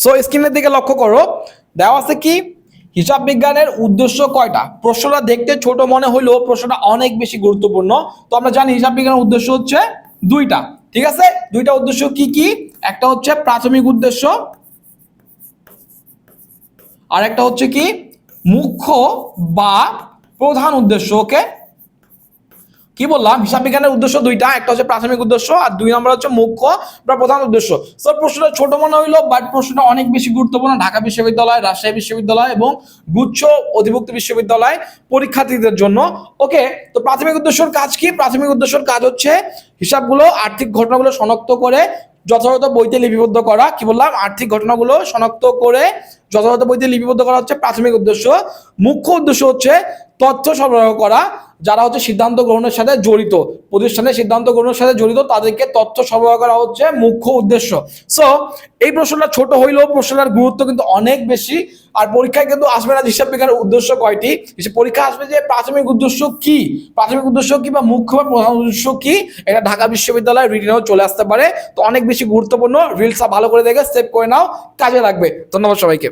So স্ক্রিনের দিকে লক্ষ্য করো, দেওয়া আছে কি হিসাব বিজ্ঞানের উদ্দেশ্য কয়টা। প্রশ্নটা দেখতে ছোট মনে হইলেও প্রশ্নটা অনেক বেশি গুরুত্বপূর্ণ। তো আমরা জানি হিসাব বিজ্ঞানের উদ্দেশ্য হচ্ছে দুইটা, ঠিক আছে। দুইটা উদ্দেশ্য কি কি? একটা হচ্ছে প্রাথমিক উদ্দেশ্য, আর একটা হচ্ছে কি মুখ্য বা প্রধান উদ্দেশ্য। ওকে, কি বললাম? হিসাব বিজ্ঞানের উদ্দেশ্য দুইটা, একটা হচ্ছে প্রাথমিক উদ্দেশ্য আর দুই নম্বর হচ্ছে মুখ্য বা প্রধান উদ্দেশ্য। সব প্রশ্নটা ছোট মনে হইলো, বাট প্রশ্নটা অনেক বেশি গুরুত্বপূর্ণ ঢাকা বিশ্ববিদ্যালয়, রাজশাহী বিশ্ববিদ্যালয় এবং গুচ্ছ অধিভুক্ত বিশ্ববিদ্যালয় পরীক্ষার্থীদের জন্য। ওকে, তো প্রাথমিক উদ্দেশ্যের কাজ কি? প্রাথমিক উদ্দেশ্যের কাজ হচ্ছে হিসাবগুলো, আর্থিক ঘটনাগুলো শনাক্ত করে যথাযথ বইতে লিপিবদ্ধ করা। কি বললাম? আর্থিক ঘটনাগুলো শনাক্ত করে যথাযথ বইতে লিপিবদ্ধ করা হচ্ছে প্রাথমিক উদ্দেশ্য। মুখ্য উদ্দেশ্য হচ্ছে তথ্য সরবরাহ করা, যারা হচ্ছে সিদ্ধান্ত গ্রহণের সাথে জড়িত, প্রতিষ্ঠানের সিদ্ধান্ত গ্রহণের সাথে জড়িত, তাদেরকে তথ্য সরবরাহ করা হচ্ছে মুখ্য উদ্দেশ্য। সো এই প্রশ্নটা ছোট হইলেও প্রশ্নটার গুরুত্ব কিন্তু অনেক বেশি। আর পরীক্ষায় কিন্তু আসবে না হিসাব বিজ্ঞানের উদ্দেশ্য কয়টি, পরীক্ষা আসবে যে প্রাথমিক উদ্দেশ্য কি, প্রাথমিক উদ্দেশ্য কি বা মুখ্য বা প্রধান উদ্দেশ্য কি, এটা ঢাকা বিশ্ববিদ্যালয়ের রিটেনেও চলে আসতে পারে। তো অনেক বেশি গুরুত্বপূর্ণ, রিলসটা ভালো করে দেখে সেভ করে নাও, কাজে লাগবে। ধন্যবাদ সবাইকে।